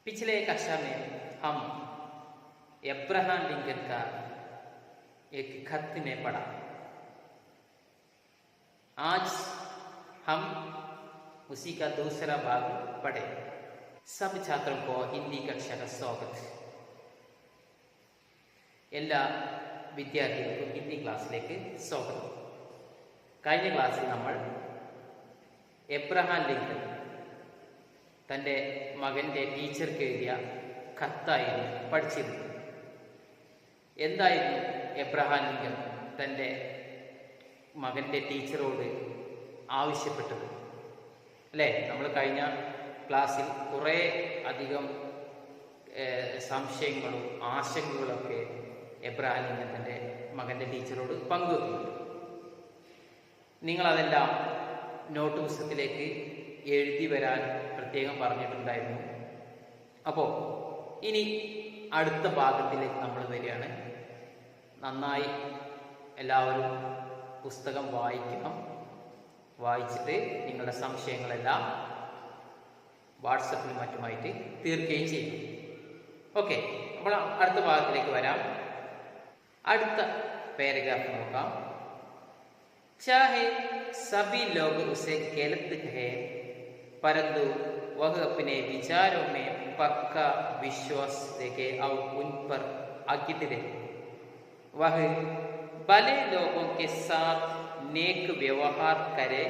पिछले कक्षा में हम अब्राहम लिंकन का एक खत ने पढ़ा। आज हम उसी का दूसरा भाग पढ़े। सब छात्रों को हिंदी कक्षा का स्वागत। എല്ലാ വിദ്യാർത്ഥികൾക്കും ഹിന്ദി ക്ലാസ്സിലേക്ക് സ്വാഗതം. കഴിഞ്ഞ ക്ലാസ്സിൽ നമ്മൾ എബ്രഹാം ലിങ്കൺ തൻ്റെ മകൻ്റെ ടീച്ചർക്ക് എഴുതിയ കത്തായിരുന്നു പഠിച്ചിരുന്നത്. എന്തായിരുന്നു എബ്രഹാം ലിങ്കൺ തൻ്റെ മകൻ്റെ ടീച്ചറോട് ആവശ്യപ്പെട്ടത്? അല്ലേ, നമ്മൾ കഴിഞ്ഞ ക്ലാസ്സിൽ കുറേ അധികം സംശയങ്ങളും ആശങ്കകളൊക്കെ എബ്രഹാം ലിങ്കൺ തൻ്റെ മകൻ്റെ ടീച്ചറോട് പങ്കുവെക്കുന്നുണ്ട്. നിങ്ങളതെല്ലാം നോട്ട് പുസ്തകത്തിലേക്ക് എഴുതി വരാൻ പ്രത്യേകം പറഞ്ഞിട്ടുണ്ടായിരുന്നു. അപ്പോൾ ഇനി അടുത്ത ഭാഗത്തിലേക്ക് നമ്മൾ വരികയാണ്. നന്നായി എല്ലാവരും പുസ്തകം വായിക്കണം. വായിച്ചിട്ട് നിങ്ങളുടെ സംശയങ്ങളെല്ലാം വാട്സപ്പിലും മറ്റുമായിട്ട് തീർക്കുകയും ചെയ്യും. ഓക്കെ, അപ്പോൾ അടുത്ത ഭാഗത്തിലേക്ക് വരാം. അടുത്ത പാരഗ്രാഫ് നോക്കാം. चाहे सभी लोग उसे गलत कहे, परंतु वह अपने विचारों में पक्का विश्वास रखे और उन पर अकित रहे. वह भले लोगों के साथ नेक व्यवहार करे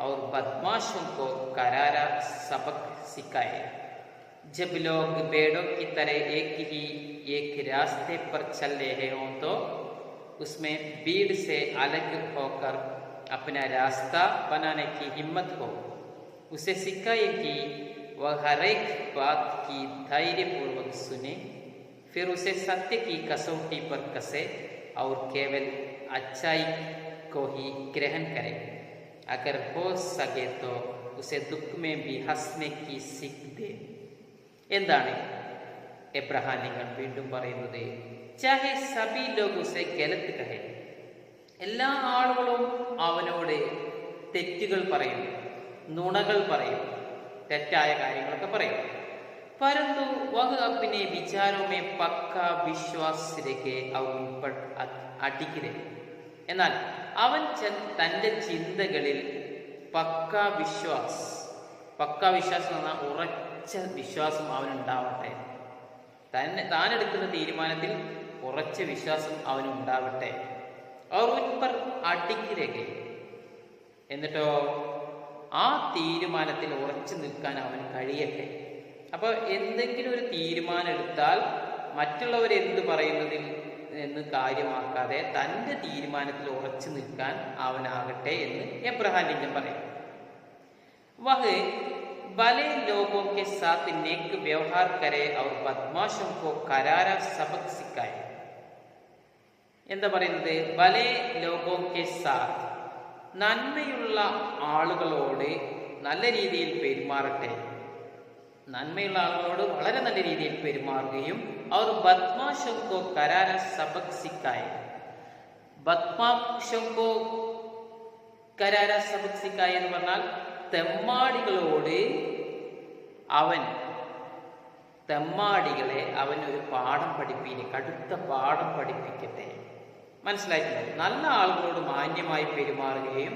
और बदमाशों को करारा सबक सिखाए. जब लोग भेड़ों की तरह एक रास्ते पर चल रहे हों तो उसमें भीड़ से अलग होकर अपना रास्ता बनाने की हिम्मत हो. उसे सिखाए कि वह हर एक बात की धैर्यपूर्वक सुने, फिर उसे सत्य की कसौटी पर कसे और केवल अच्छाई को ही ग्रहण करे. अगर हो सके तो उसे दुख में भी हंसने की सीख दे. എന്താണ് എബ്രഹാം ലിങ്കൺ വീണ്ടും പറയുന്നത്? ചാഹെ സബി ലോഗ് ഉസെ ഗലത് കഹെ, എല്ലാ ആളുകളും അവനോട് തെറ്റുകൾ പറയും, നുണകൾ പറയും, തെറ്റായ കാര്യങ്ങളൊക്കെ പറയും. പരന്തു വഹ് അപ്നെ വിചാരോ മേ പക്കാ വിശ്വാസ് രഖെ ഔർ ഉൻ പർ അടിക് രഹെ. എന്നാൽ അവൻ തൻ്റെ ചിന്തകളിൽ പക്കാ വിശ്വാസ് എന്ന് പറഞ്ഞാൽ ഉറച്ച വിശ്വാസം അവനുണ്ടാവട്ടെ. താനെടുക്കുന്ന തീരുമാനത്തിൽ ഉറച്ച വിശ്വാസം അവനുണ്ടാവട്ടെ. അവർ ഉൻപർ അടിക്കിരകെ, എന്നിട്ടോ ആ തീരുമാനത്തിൽ ഉറച്ചു നിൽക്കാൻ അവന് കഴിയട്ടെ. അപ്പോൾ എന്തെങ്കിലും ഒരു തീരുമാനം എടുത്താൽ മറ്റുള്ളവരെന്ത് പറയുന്നതിൽ എന്ന് കാര്യമാക്കാതെ തൻ്റെ തീരുമാനത്തിൽ ഉറച്ചു നിൽക്കാൻ അവനാകട്ടെ എന്ന് എബ്രഹാം ലിങ്കൺ പറയും. വഹ് भले लोगों के साथ नेक व्यवहार करे और बदमाशों को करारा सबक सिखाए. എന്താ പറയുന്നത്? ഭലേ ലോകോ കെ സാത്ത്, നന്മയുള്ള ആളുകളോട് നല്ല രീതിയിൽ പെരുമാറട്ടെ. നന്മയുള്ള ആളുകളോട് വളരെ നല്ല രീതിയിൽ പെരുമാറുകയും അവർ ബദ്മാശോ കോ കരാര സബക് സിക്കായ. ബദ്മാശോ കോ കരാര സബക് സിക്കായ എന്ന് പറഞ്ഞാൽ തെമ്മാടികളെ അവൻ ഒരു പാഠം പഠിപ്പിക്കട്ടെ, കടുത്ത പാഠം പഠിപ്പിക്കട്ടെ. മനസ്സിലായിട്ടുണ്ടോ? നല്ല ആളുകളോട് മാന്യമായി പെരുമാറുകയും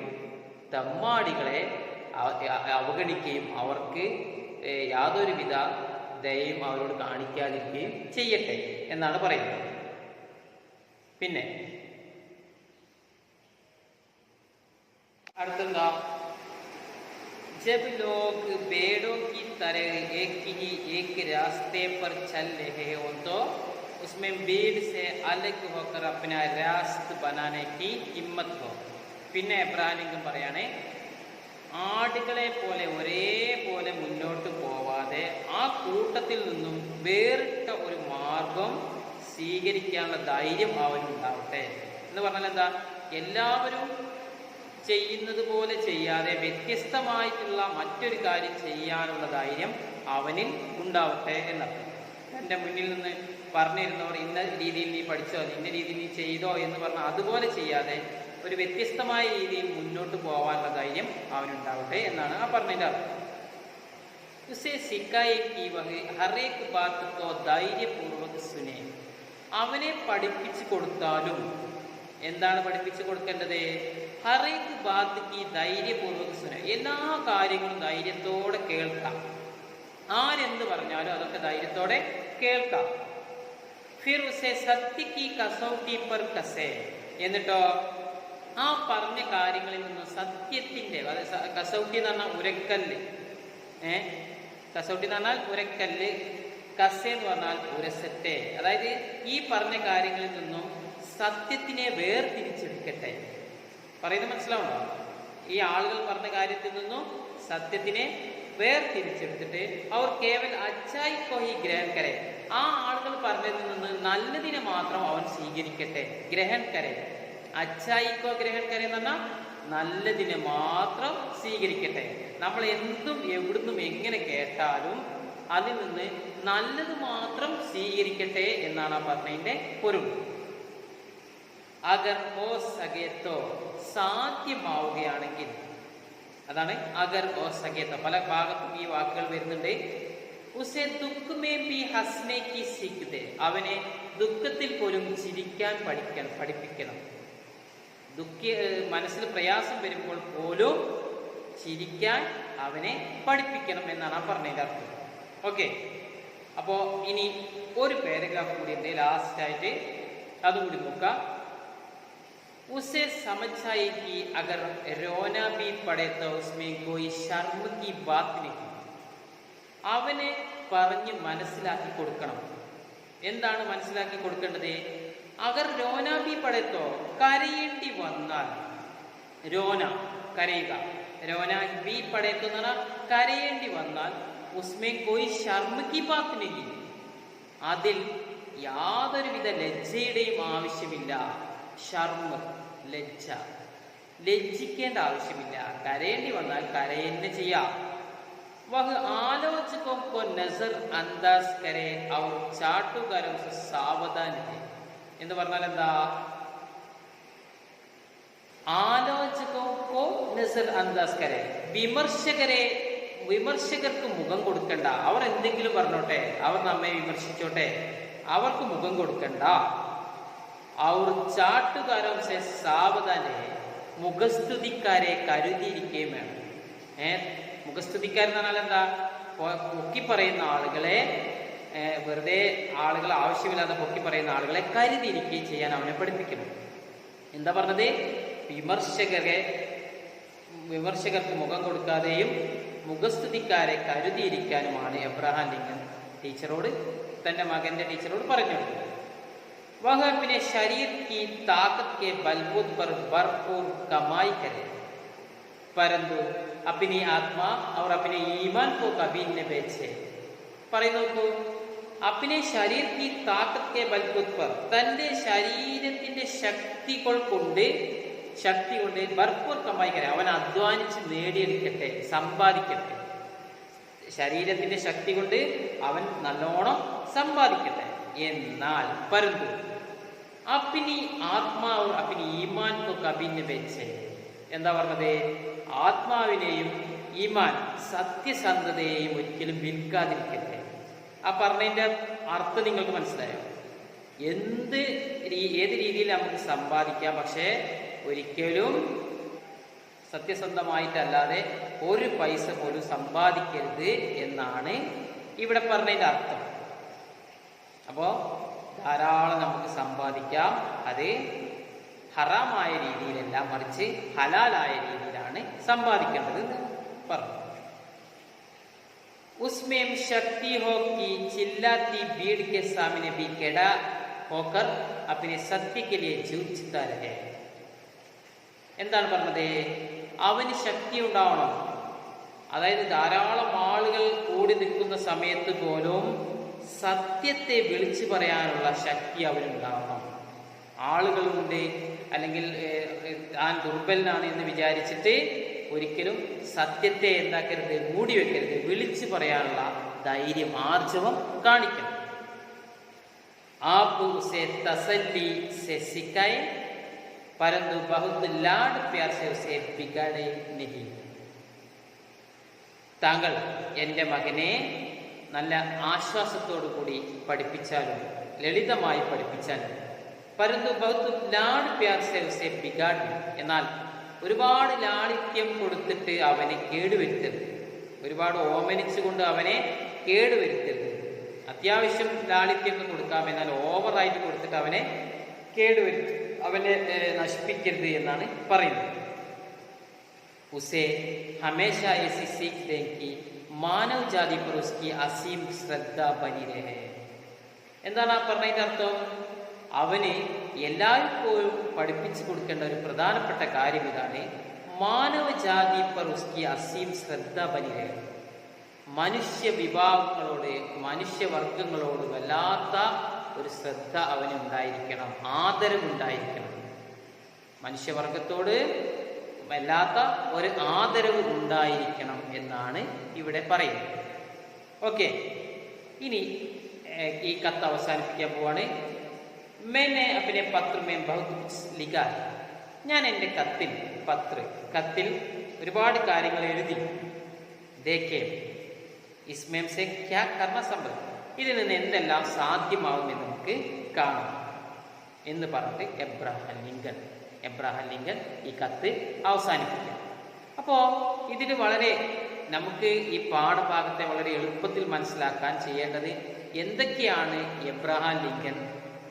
തെമ്മാടികളെ അവഗണിക്കുകയും അവർക്ക് യാതൊരുവിധ ദയയും അവരോട് കാണിക്കാതിരിക്കുകയും ചെയ്യട്ടെ എന്നാണ് പറയുന്നത്. പിന്നെ അടുത്തെന്താ? जब लोग भेड़ों की तरह एक रास्ते पर चल रहे हो तो उसमें भीड़ से अलग होकर अपना रास्ता बनाने की हिम्मत हो. പിന്നെ എബ്രഹാം ലിങ്കൺ പറയാണ്, ആടുകളെ പോലെ ഒരേപോലെ മുന്നോട്ട് പോവാതെ ആ കൂട്ടത്തിൽ നിന്നും വേറിട്ട ഒരു മാർഗം സ്വീകരിക്കാനുള്ള ധൈര്യം അവനുണ്ടാവട്ടെ. എന്ന് പറഞ്ഞാൽ എന്താ? എല്ലാവരും ചെയ്യുന്നത് പോലെ ചെയ്യാതെ വ്യത്യസ്തമായിട്ടുള്ള മറ്റൊരു കാര്യം ചെയ്യാനുള്ള ധൈര്യം അവനിൽ ഉണ്ടാവട്ടെ എന്നർത്ഥം. എൻ്റെ മുന്നിൽ നിന്ന് പറഞ്ഞിരുന്നവർ ഇന്ന രീതിയിൽ നീ പഠിച്ചോ, ഇന്ന രീതിയിൽ നീ ചെയ്തോ എന്ന് പറഞ്ഞാൽ അതുപോലെ ചെയ്യാതെ ഒരു വ്യത്യസ്തമായ രീതിയിൽ മുന്നോട്ട് പോകാനുള്ള ധൈര്യം അവനുണ്ടാവട്ടെ എന്നാണ് ആ പറഞ്ഞതിൻ്റെ അർത്ഥം. उसे सिखाए कि वह हर एक बात को ധൈര്യപൂർവ്വം സുനെ. അവനെ പഠിപ്പിച്ചു കൊടുത്താലും എന്താണ് പഠിപ്പിച്ചു കൊടുക്കേണ്ടത്? ഹറേക്ക് ബാത്ത് കി ധൈര്യപൂർവ്വം സുനെ. എല്ലാ കാര്യങ്ങളും ധൈര്യത്തോടെ കേൾക്കാം. ആരെന്ത് പറഞ്ഞാലും അതൊക്കെ ധൈര്യത്തോടെ കേൾക്കാം. ഫിർ ഉസെ സത്യ കി കസൗട്ടി പർ കസേ. എന്നിട്ടോ ആ പറഞ്ഞ കാര്യങ്ങളിൽ നിന്ന് സത്യത്തിന്റെ, കസൗട്ടി എന്ന് പറഞ്ഞാൽ ഉരക്കല്ല്, കസൗട്ടി എന്ന് പറഞ്ഞാൽ ഉരക്കല്ല്, കസേ എന്ന് പറഞ്ഞാൽ ഉരസത്തെ. അതായത് ഈ പറഞ്ഞ കാര്യങ്ങളിൽ നിന്നും സത്യത്തിനെ വേർതിരിച്ചെടുക്കട്ടെ. പറയുന്നത് മനസ്സിലാവണോ? ഈ ആളുകൾ പറഞ്ഞ കാര്യത്തിൽ നിന്നും സത്യത്തിനെ വേർതിരിച്ചെടുത്തിട്ട് അവർ കേവൽ അച്ചായി കോഹി ഗ്രഹൺ കരെ. ആ ആളുകൾ പറഞ്ഞതിൽ നിന്ന് നല്ലതിനെ മാത്രം അവൻ സ്വീകരിക്കട്ടെ. ഗ്രഹൺ കരെ, അച്ചായിക്കോ ഗ്രഹൺ കരെ എന്ന് പറഞ്ഞാൽ നല്ലതിനെ മാത്രം സ്വീകരിക്കട്ടെ. നമ്മൾ എന്തും എവിടുന്നും എങ്ങനെ കേട്ടാലും അതിൽ നിന്ന് നല്ലത് മാത്രം സ്വീകരിക്കട്ടെ എന്നാണ് ആ പറഞ്ഞതിന്റെ പൊരുൾ. അഗർ ഓ സകേത്തോ, സാധ്യമാവുകയാണെങ്കിൽ. അതാണ് അഗർ ഓ സകേത്തോ. പല ഭാഗത്തും ഈ വാക്കുകൾ വരുന്നുണ്ട്. ഉസെ ദുഃഖമേ ബി ഹസ്നെ കി സിഖ്ദേ. അവനെ ദുഃഖത്തിൽ പോലും ചിരിക്കാൻ പഠിപ്പിക്കണം. മനസ്സിൽ പ്രയാസം വരുമ്പോൾ പോലും ചിരിക്കാൻ അവനെ പഠിപ്പിക്കണം എന്നാണ് ആ പറഞ്ഞതിന്റെ അർത്ഥം. ഓക്കെ, അപ്പോ ഇനി ഒരു പാരഗ്രാഫ് കൂടി ഉണ്ട് ലാസ്റ്റ് ആയിട്ട്, അതുകൂടി നോക്കാം. उसे समझ आए कि अगर रोना भी पड़े तो उसमें कोई शर्म की बात नहीं. അവനെ പറഞ്ഞ് മനസ്സിലാക്കി കൊടുക്കണം. എന്താണ് മനസ്സിലാക്കി കൊടുക്കേണ്ടത്? അഗർ രോന ബി പടത്തോ, കരയേണ്ടി വന്നാൽ. രോന കരയുക, രോന ബി പടത്തോ എന്ന് പറഞ്ഞാൽ കരയേണ്ടി വന്നാൽ ഉസ്മേ കോയി ശർമ്മ കി ബാത്ത് നഹി. അതിൽ യാതൊരുവിധ ലജ്ജയുടെയും ആവശ്യമില്ല. ഷർമ്മ, ലജ്ജ, ലജ്ജിക്കേണ്ട ആവശ്യമില്ല. കരയേണ്ടി വന്നാൽ കരയെന്നെ ചെയ്യാം. വഹ് ആലോചകോं को नजर अंदाज करे और चाटुकारों से सावधान है. എന്ന് പറഞ്ഞാൽ എന്താ? ആലോചകോं को नजर अंदाज करे, വിമർശകർക്ക് മുഖം കൊടുക്കണ്ട. അവർ എന്തെങ്കിലും പറഞ്ഞോട്ടെ, അവർ നമ്മെ വിമർശിച്ചോട്ടെ, അവർക്ക് മുഖം കൊടുക്കണ്ട. അവർ ചാട്ടുകാരോ സെ സാവധാനെ, മുഖസ്തുതിക്കാരെ കരുതിയിരിക്കുകയും വേണം. മുഖസ്തുതിക്കാരെന്ന് പറഞ്ഞാൽ എന്താ? പൊക്കി പറയുന്ന ആളുകളെ, വെറുതെ ആളുകൾ ആവശ്യമില്ലാതെ പൊക്കി പറയുന്ന ആളുകളെ കരുതിയിരിക്കുകയും ചെയ്യാൻ അവനെ പഠിപ്പിക്കണം. എന്താ പറഞ്ഞത്? വിമർശകർക്ക് മുഖം കൊടുക്കാതെയും മുഖസ്തുതിക്കാരെ കരുതിയിരിക്കാനുമാണ് എബ്രഹാം ലിങ്കൻ ടീച്ചറോട്, തന്റെ മകന്റെ ടീച്ചറോട് പറഞ്ഞു. वह अपने शरीर की ताकत के बलबूते पर भरपूर कमाई करे, परंतु अपनी आत्मा और अपने ईमान को कभी न बेचे. പറയുന്നു, अपने शरीर की ताकत के बलबूते पर, തന്റെ ശരീരത്തിന്റെ ശക്തി കൊണ്ട് ഭർപ്പൂർ കമായി കരെ, അവൻ അധ്വാനിച്ച് നേടിയെടുക്കട്ടെ, സമ്പാദിക്കട്ടെ. ശരീരത്തിന്റെ ശക്തി കൊണ്ട് അവൻ നല്ലോണം സമ്പാദിക്കട്ടെ. എന്നാൽ പരന്തു അപ്പിനി ആത്മാവ് അപ്പിനി ഈമാൻ കോ കബിന് വെച്ച്. എന്താ പറഞ്ഞത്? ആത്മാവിനെയും ഈമാൻ, സത്യസന്ധതയെയും ഒരിക്കലും വിൽക്കാതിരിക്കട്ടെ. ആ പറഞ്ഞതിന്റെ അർത്ഥം നിങ്ങൾക്ക് മനസ്സിലായോ? ഏത് രീതിയിൽ നമുക്ക് സമ്പാദിക്കാം, പക്ഷേ ഒരിക്കലും സത്യസന്ധമായിട്ടല്ലാതെ ഒരു പൈസ പോലും സമ്പാദിക്കരുത് എന്നാണ് ഇവിടെ പറഞ്ഞതിന്റെ അർത്ഥം. അപ്പോ ധാരാളം നമുക്ക് സമ്പാദിക്കാം. അത് ഹറാമായ രീതിയിലല്ല, മറിച്ച് ഹലാലായ രീതിയിലാണ് സമ്പാദിക്കേണ്ടത് പറഞ്ഞു. ഉസ്മേം ശക്തി ഹോ കി ചില്ലാത്തി ഭീഡ് കെ സാമനെ ഭി കെടാ ഹോക്കർ അപ്പിനെ സത്യക്ക് ലിയേ ജൂझता രഹേ. എന്താണ് പറഞ്ഞത്? അവന് ശക്തി ഉണ്ടാവണം. അതായത് ധാരാളം ആളുകൾ കൂടി നിൽക്കുന്ന സമയത്ത് പോലും സത്യത്തെ വിളിച്ചു പറയാനുള്ള ശക്തി അവനുണ്ടാവണം. ആളുകളുണ്ട്, അല്ലെങ്കിൽ താൻ ദുർബലനാണ് എന്ന് വിചാരിച്ചിട്ട് ഒരിക്കലും സത്യത്തെ എന്താക്കരുത്, മൂടി വെക്കരുത്. വിളിച്ചു പറയാനുള്ള ധൈര്യം, ആർജവം കാണിക്കണം. आप उसे तसल्ली से सिखाए परंतु बहुत लाड प्यार से उसे बिगाड़े नहीं. താങ്കൾ എൻ്റെ മകനെ നല്ല ആശ്വാസത്തോടു കൂടി പഠിപ്പിച്ചാലും ലളിതമായി പഠിപ്പിച്ചാലും പരന്തു ബഹുത് ലാഡ് പ്യാർ സെ ഉസേ ബിഗാഡ്, എന്നാൽ ഒരുപാട് ലാളിത്യം കൊടുത്തിട്ട് അവനെ കേടുവരുത്തരുത്, ഒരുപാട് ഓമനിച്ചുകൊണ്ട് അവനെ കേടുവരുത്തരുത്. അത്യാവശ്യം ലാളിത്യം കൊടുക്കാം, എന്നാൽ ഓവറായിട്ട് കൊടുത്തിട്ട് അവനെ കേടുവരുത്തും, അവനെ നശിപ്പിക്കരുത് എന്നാണ് പറയുന്നത്. उसे हमेशा ऐसी सीख दें कि मानव जाति पर उसकी असीम ശ്രദ്ധ बनी रहे. എന്താണ് ആ പറഞ്ഞതിന്റെ അർത്ഥം? അവന് എല്ലായ്പ്പോഴും പഠിപ്പിച്ചു കൊടുക്കേണ്ട ഒരു പ്രധാനപ്പെട്ട കാര്യം ഇതാണ്, മാനവജാതി पर उसकी असीम ശ്രദ്ധ बनी रहे. മനുഷ്യ വിഭാഗങ്ങളോട്, മനുഷ്യവർഗങ്ങളോട് വല്ലാത്ത ഒരു ശ്രദ്ധ അവനുണ്ടായിരിക്കണം, ആദരവുണ്ടായിരിക്കണം. മനുഷ്യവർഗത്തോട് വല്ലാത്ത ഒരു ആദരവ് ഉണ്ടായിരിക്കണം എന്നാണ് ഇവിടെ പറയുന്നത്. ഓക്കെ, ഇനി ഈ കത്ത് അവസാനിപ്പിക്കാൻ പോവാണ്. मैंने अपने पत्र में बहुत कुछ लिखा. ഞാൻ എൻ്റെ കത്തിൽ ഒരുപാട് കാര്യങ്ങൾ എഴുതി. ദേഖേ इसमें से क्या करना संभव, ഇതിൽ നിന്ന് എന്തെല്ലാം സാധ്യമാവുമെന്ന് നമുക്ക് കാണാം എന്ന് പറഞ്ഞിട്ട് എബ്രഹാം ലിങ്കൻ ഈ കത്ത് അവസാനിപ്പിക്കും. അപ്പോൾ ഇതിൽ വളരെ നമുക്ക് ഈ പാഠഭാഗത്തെ വളരെ എളുപ്പത്തിൽ മനസ്സിലാക്കാൻ ചെയ്യേണ്ടത് എന്തൊക്കെയാണ് എബ്രഹാം ലിങ്കൻ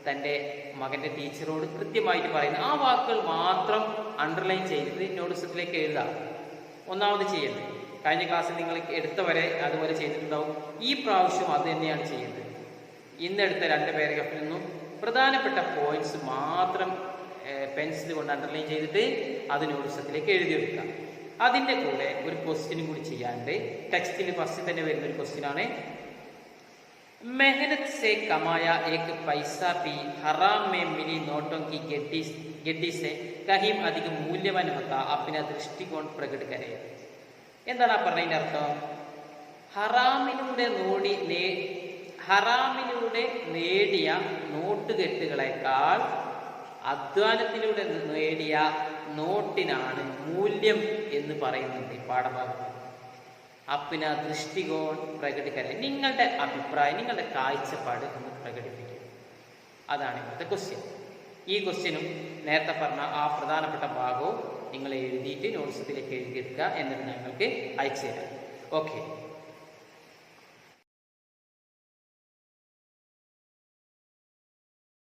തൻ്റെ മകൻ്റെ ടീച്ചറോട് കൃത്യമായിട്ട് പറയുന്നത്. ആ വാക്കുകൾ മാത്രം അണ്ടർലൈൻ ചെയ്തിട്ട് നോട്ട്സിലേക്ക് എഴുതാം. ഒന്നാമത് ചെയ്യേണ്ടത്, കഴിഞ്ഞ ക്ലാസ്സിൽ നിങ്ങൾ എടുത്തവരെ അതുപോലെ ചെയ്തിട്ടുണ്ടാവും, ഈ പ്രാവശ്യം അത് തന്നെയാണ് ചെയ്യുന്നത്. ഇന്നെടുത്ത 2 പാരഗ്രാഫിൽ നിന്നും പ്രധാനപ്പെട്ട പോയിന്റ്സ് മാത്രം പെൻസിൽ കൊണ്ട് അണ്ടർലൈൻ ചെയ്തിട്ട് അത് നോട്ട്സിലേക്ക് എഴുതിയെടുക്കാം. അതിൻ്റെ കൂടെ ഒരു ക്വസ്റ്റ്യനും കൂടി ചെയ്യാണ്ട്, ടെക്സ്റ്റിൽ ഫസ്റ്റ് തന്നെ വരുന്ന ഒരു ക്വസ്റ്റ്യൻ ആണ്, मेहनत से कमाया एक पैसा भी हराम में मिली नोटों की गड्डी से कहीं अधिक मूल्यवान होता, अपना दृष्टिकोण प्रकट करे. എന്താണ് ആ പറഞ്ഞതിൻ്റെ അർത്ഥം? ഹറാമിലൂടെ നേടിയ നോട്ടുകെട്ടുകളെക്കാൾ അധ്വാനത്തിലൂടെ നേടിയ നോട്ടിനാണ് മൂല്യം എന്ന് പറയുന്നുണ്ട് ഈ പാഠഭാഗത്ത്. അപ്പിന ദൃഷ്ടികോൺ പ്രകടിക്കരെ, നിങ്ങളുടെ അഭിപ്രായം, നിങ്ങളുടെ കാഴ്ചപ്പാട് ഒന്ന് പ്രകടിപ്പിക്കും. അതാണ് ഇന്നത്തെ ക്വസ്റ്റ്യൻ. ഈ ക്വസ്റ്റ്യനും നേരത്തെ പറഞ്ഞ ആ പ്രധാനപ്പെട്ട ഭാഗവും നിങ്ങൾ എഴുതിയിട്ട് നോട്ട്സിലേക്ക് എഴുതിയെടുക്കുക, എന്നിട്ട് ഞങ്ങൾക്ക് അയച്ചു തരാം. ഓക്കെ.